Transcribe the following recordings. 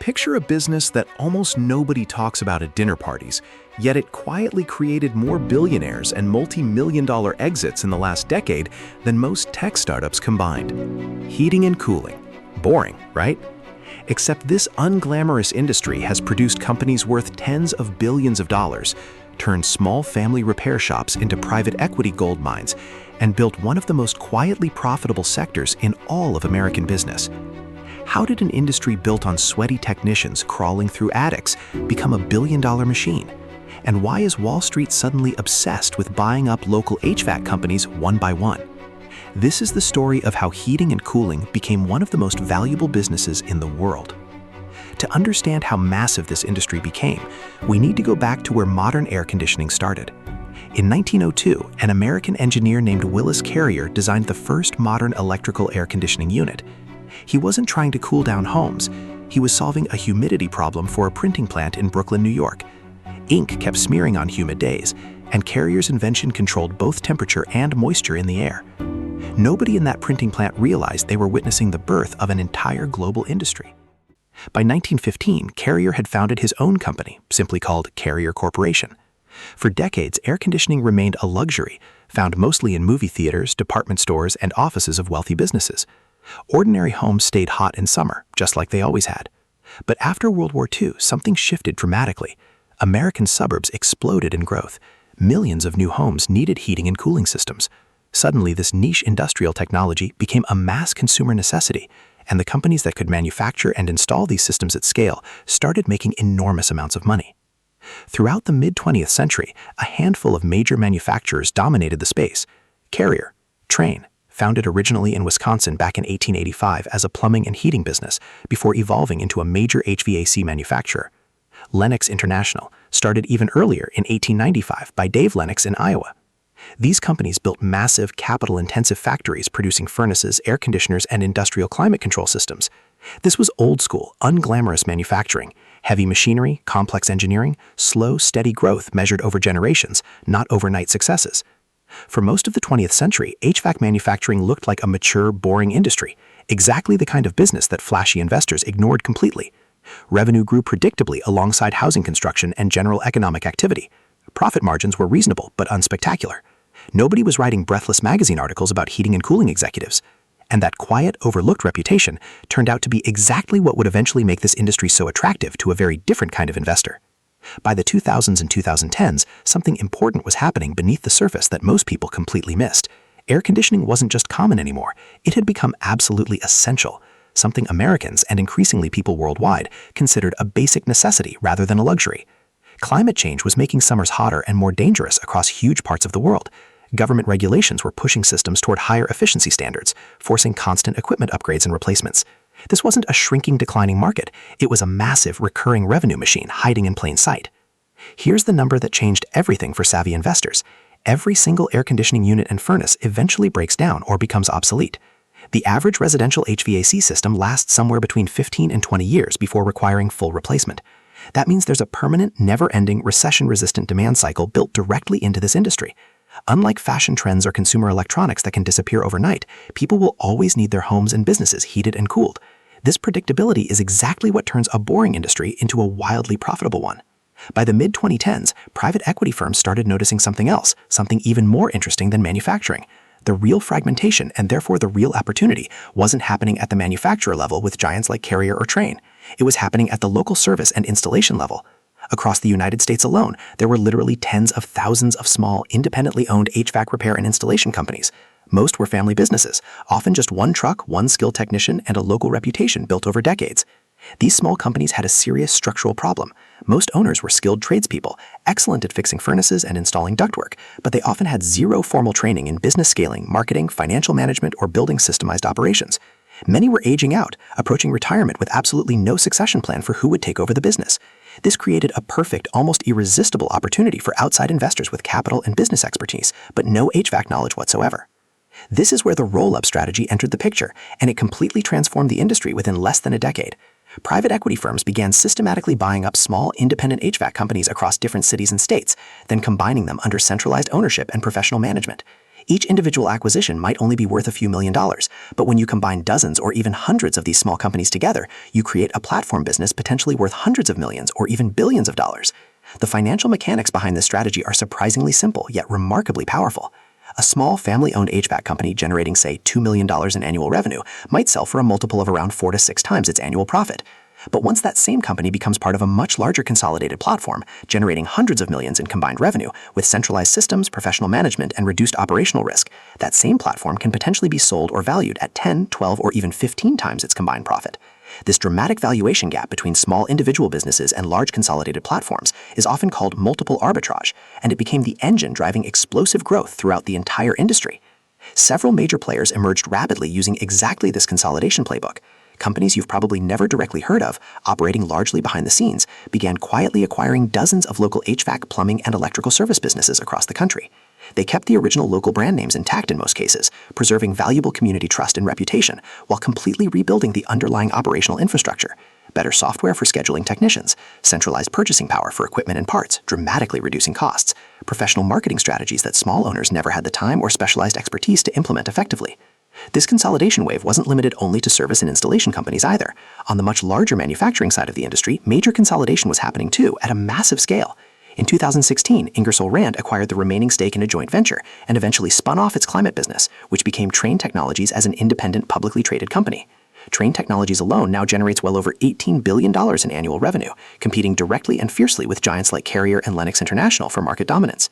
Picture a business that almost nobody talks about at dinner parties, yet it quietly created more billionaires and multi-million-dollar exits in the last decade than most tech startups combined. Heating and cooling. Boring, right? Except this unglamorous industry has produced companies worth tens of billions of dollars, turned small family repair shops into private equity gold mines, and built one of the most quietly profitable sectors in all of American business. How did an industry built on sweaty technicians crawling through attics become a billion-dollar machine? And why is Wall Street suddenly obsessed with buying up local HVAC companies one by one? This is the story of how heating and cooling became one of the most valuable businesses in the world. To understand how massive this industry became, we need to go back to where modern air conditioning started. In 1902, an American engineer named Willis Carrier designed the first modern electrical air conditioning unit. He wasn't trying to cool down homes. He was solving a humidity problem for a printing plant in Brooklyn, New York. Ink kept smearing on humid days, and Carrier's invention controlled both temperature and moisture in the air. Nobody in that printing plant realized they were witnessing the birth of an entire global industry. By 1915, Carrier had founded his own company, simply called Carrier Corporation. For decades, air conditioning remained a luxury, found mostly in movie theaters, department stores, and offices of wealthy businesses. Ordinary homes stayed hot in summer, just like they always had. But after World War II, something shifted dramatically. American suburbs exploded in growth. Millions of new homes needed heating and cooling systems. Suddenly, this niche industrial technology became a mass consumer necessity, and the companies that could manufacture and install these systems at scale started making enormous amounts of money. Throughout the mid-20th century, a handful of major manufacturers dominated the space. Carrier, Trane, founded originally in Wisconsin back in 1885 as a plumbing and heating business before evolving into a major HVAC manufacturer. Lennox International started even earlier in 1895 by Dave Lennox in Iowa. These companies built massive, capital-intensive factories producing furnaces, air conditioners, and industrial climate control systems. This was old-school, unglamorous manufacturing, heavy machinery, complex engineering, slow, steady growth measured over generations, not overnight successes. For most of the 20th century, HVAC manufacturing looked like a mature, boring industry, exactly the kind of business that flashy investors ignored completely. Revenue grew predictably alongside housing construction and general economic activity. Profit margins were reasonable but unspectacular. Nobody was writing breathless magazine articles about heating and cooling executives. And that quiet, overlooked reputation turned out to be exactly what would eventually make this industry so attractive to a very different kind of investor. By the 2000s and 2010s, something important was happening beneath the surface that most people completely missed. Air conditioning wasn't just common anymore. It had become absolutely essential, something Americans and increasingly people worldwide considered a basic necessity rather than a luxury. Climate change was making summers hotter and more dangerous across huge parts of the world. Government regulations were pushing systems toward higher efficiency standards, forcing constant equipment upgrades and replacements. This wasn't a shrinking, declining market. It was a massive, recurring revenue machine hiding in plain sight. Here's the number that changed everything for savvy investors. Every single air conditioning unit and furnace eventually breaks down or becomes obsolete. The average residential HVAC system lasts somewhere between 15 and 20 years before requiring full replacement. That means there's a permanent, never-ending, recession-resistant demand cycle built directly into this industry. Unlike fashion trends or consumer electronics that can disappear overnight, people will always need their homes and businesses heated and cooled. This predictability is exactly what turns a boring industry into a wildly profitable one. By the mid-2010s, private equity firms started noticing something else, something even more interesting than manufacturing. The real fragmentation, and therefore the real opportunity, wasn't happening at the manufacturer level with giants like Carrier or Trane. It was happening at the local service and installation level. Across the United States alone, there were literally tens of thousands of small, independently owned HVAC repair and installation companies. Most were family businesses, often just one truck, one skilled technician, and a local reputation built over decades. These small companies had a serious structural problem. Most owners were skilled tradespeople, excellent at fixing furnaces and installing ductwork, but they often had zero formal training in business scaling, marketing, financial management, or building systemized operations. Many were aging out, approaching retirement with absolutely no succession plan for who would take over the business. This created a perfect, almost irresistible opportunity for outside investors with capital and business expertise, but no HVAC knowledge whatsoever. This is where the roll-up strategy entered the picture, and it completely transformed the industry within less than a decade. Private equity firms began systematically buying up small, independent HVAC companies across different cities and states, then combining them under centralized ownership and professional management. Each individual acquisition might only be worth a few $1,000,000, but when you combine dozens or even hundreds of these small companies together, you create a platform business potentially worth hundreds of millions or even billions of dollars. The financial mechanics behind this strategy are surprisingly simple yet remarkably powerful. A small family-owned HVAC company generating, say, $2 million in annual revenue might sell for a multiple of around 4 to 6 times its annual profit. But once that same company becomes part of a much larger consolidated platform, generating hundreds of millions in combined revenue, with centralized systems, professional management, and reduced operational risk, that same platform can potentially be sold or valued at 10, 12, or even 15 times its combined profit. This dramatic valuation gap between small individual businesses and large consolidated platforms is often called multiple arbitrage, and it became the engine driving explosive growth throughout the entire industry. Several major players emerged rapidly using exactly this consolidation playbook. Companies you've probably never directly heard of, operating largely behind the scenes, began quietly acquiring dozens of local HVAC, plumbing, and electrical service businesses across the country. They kept the original local brand names intact in most cases, preserving valuable community trust and reputation, while completely rebuilding the underlying operational infrastructure. Better software for scheduling technicians, centralized purchasing power for equipment and parts, dramatically reducing costs, professional marketing strategies that small owners never had the time or specialized expertise to implement effectively. This consolidation wave wasn't limited only to service and installation companies either. On the much larger manufacturing side of the industry, major consolidation was happening too, at a massive scale. In 2016, Ingersoll Rand acquired the remaining stake in a joint venture and eventually spun off its climate business, which became Trane Technologies as an independent publicly traded company. Trane Technologies alone now generates well over $18 billion in annual revenue, competing directly and fiercely with giants like Carrier and Lennox International for market dominance.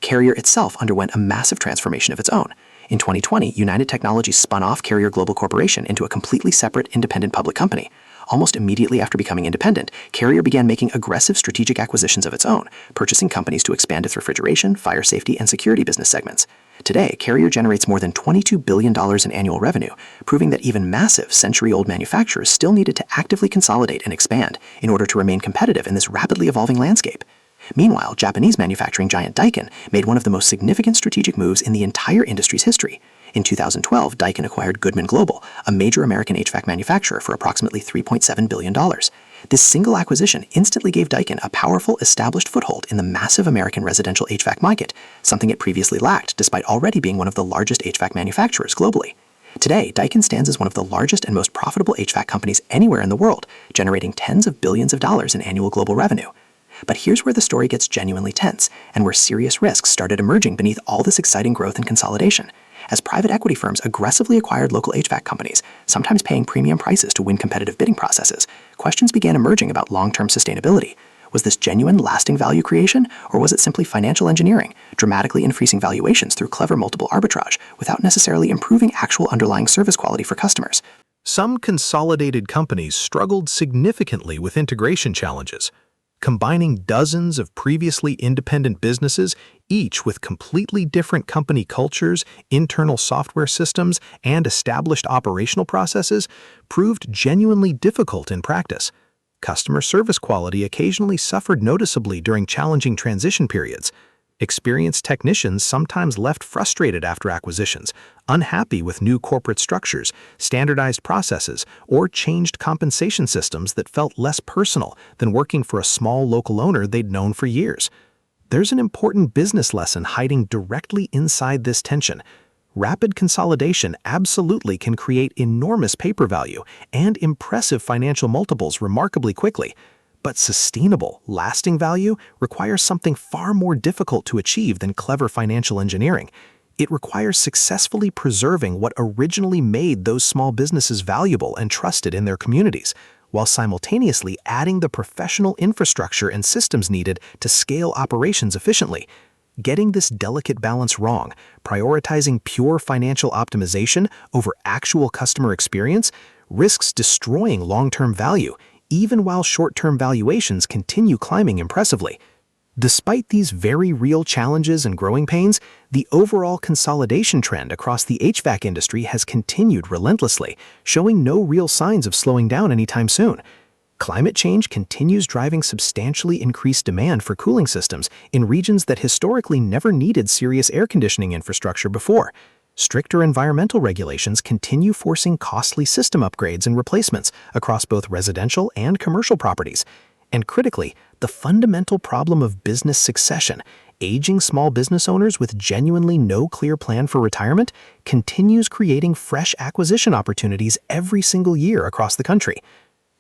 Carrier itself underwent a massive transformation of its own. In 2020, United Technologies spun off Carrier Global Corporation into a completely separate independent public company. Almost immediately after becoming independent, Carrier began making aggressive strategic acquisitions of its own, purchasing companies to expand its refrigeration, fire safety, and security business segments. Today, Carrier generates more than $22 billion in annual revenue, proving that even massive, century-old manufacturers still needed to actively consolidate and expand in order to remain competitive in this rapidly evolving landscape. Meanwhile, Japanese manufacturing giant Daikin made one of the most significant strategic moves in the entire industry's history. In 2012, Daikin acquired Goodman Global, a major American HVAC manufacturer, for approximately $3.7 billion. This single acquisition instantly gave Daikin a powerful, established foothold in the massive American residential HVAC market, something it previously lacked despite already being one of the largest HVAC manufacturers globally. Today, Daikin stands as one of the largest and most profitable HVAC companies anywhere in the world, generating tens of billions of dollars in annual global revenue. But here's where the story gets genuinely tense, and where serious risks started emerging beneath all this exciting growth and consolidation. As private equity firms aggressively acquired local HVAC companies, sometimes paying premium prices to win competitive bidding processes, questions began emerging about long-term sustainability. Was this genuine, lasting value creation, or was it simply financial engineering, dramatically increasing valuations through clever multiple arbitrage, without necessarily improving actual underlying service quality for customers? Some consolidated companies struggled significantly with integration challenges. Combining dozens of previously independent businesses, each with completely different company cultures, internal software systems, and established operational processes, proved genuinely difficult in practice. Customer service quality occasionally suffered noticeably during challenging transition periods. Experienced technicians sometimes left frustrated after acquisitions, unhappy with new corporate structures, standardized processes, or changed compensation systems that felt less personal than working for a small local owner they'd known for years. There's an important business lesson hiding directly inside this tension. Rapid consolidation absolutely can create enormous paper value and impressive financial multiples remarkably quickly. But sustainable, lasting value requires something far more difficult to achieve than clever financial engineering. It requires successfully preserving what originally made those small businesses valuable and trusted in their communities, while simultaneously adding the professional infrastructure and systems needed to scale operations efficiently. Getting this delicate balance wrong, prioritizing pure financial optimization over actual customer experience, risks destroying long-term value, even while short-term valuations continue climbing impressively. Despite these very real challenges and growing pains, the overall consolidation trend across the HVAC industry has continued relentlessly, showing no real signs of slowing down anytime soon. Climate change continues driving substantially increased demand for cooling systems in regions that historically never needed serious air conditioning infrastructure before. Stricter environmental regulations continue forcing costly system upgrades and replacements across both residential and commercial properties. And critically, the fundamental problem of business succession, aging small business owners with genuinely no clear plan for retirement continues creating fresh acquisition opportunities every single year across the country.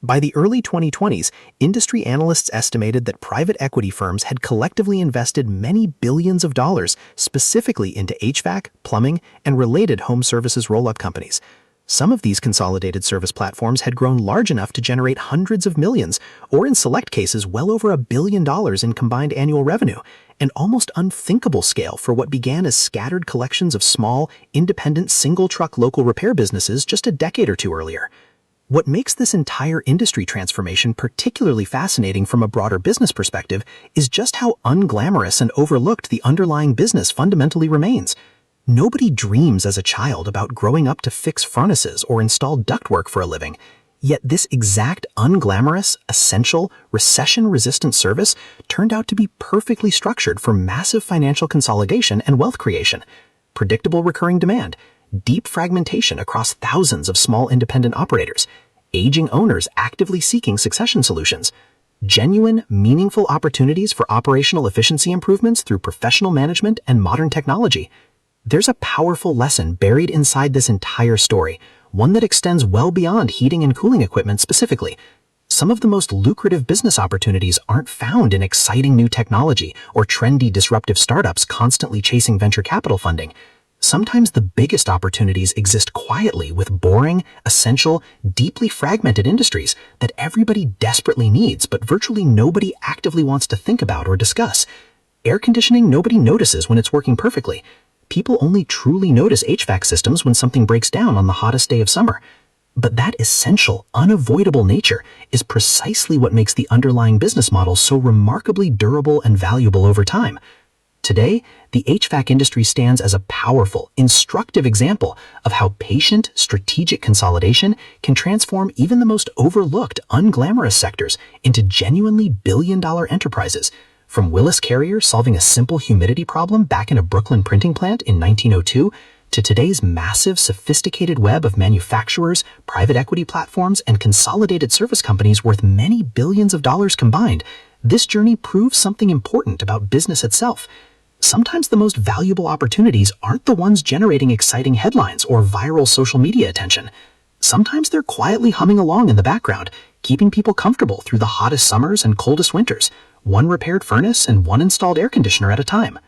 By the early 2020s, industry analysts estimated that private equity firms had collectively invested many billions of dollars specifically into HVAC, plumbing, and related home services roll-up companies. Some of these consolidated service platforms had grown large enough to generate hundreds of millions, or in select cases well over $1 billion in combined annual revenue, an almost unthinkable scale for what began as scattered collections of small, independent single-truck local repair businesses just a decade or two earlier. What makes this entire industry transformation particularly fascinating from a broader business perspective is just how unglamorous and overlooked the underlying business fundamentally remains. Nobody dreams as a child about growing up to fix furnaces or install ductwork for a living, yet this exact unglamorous, essential, recession-resistant service turned out to be perfectly structured for massive financial consolidation and wealth creation. Predictable recurring demand, deep fragmentation across thousands of small independent operators, aging owners actively seeking succession solutions, genuine, meaningful opportunities for operational efficiency improvements through professional management and modern technology. There's a powerful lesson buried inside this entire story, one that extends well beyond heating and cooling equipment specifically. Some of the most lucrative business opportunities aren't found in exciting new technology or trendy disruptive startups constantly chasing venture capital funding. Sometimes the biggest opportunities exist quietly with boring, essential, deeply fragmented industries that everybody desperately needs but virtually nobody actively wants to think about or discuss. Air conditioning nobody notices when it's working perfectly. People only truly notice HVAC systems when something breaks down on the hottest day of summer. But that essential, unavoidable nature is precisely what makes the underlying business model so remarkably durable and valuable over time. Today, the HVAC industry stands as a powerful, instructive example of how patient, strategic consolidation can transform even the most overlooked, unglamorous sectors into genuinely billion-dollar enterprises. From Willis Carrier solving a simple humidity problem back in a Brooklyn printing plant in 1902, to today's massive, sophisticated web of manufacturers, private equity platforms, and consolidated service companies worth many billions of dollars combined, this journey proves something important about business itself. Sometimes the most valuable opportunities aren't the ones generating exciting headlines or viral social media attention. Sometimes they're quietly humming along in the background, keeping people comfortable through the hottest summers and coldest winters, one repaired furnace and one installed air conditioner at a time.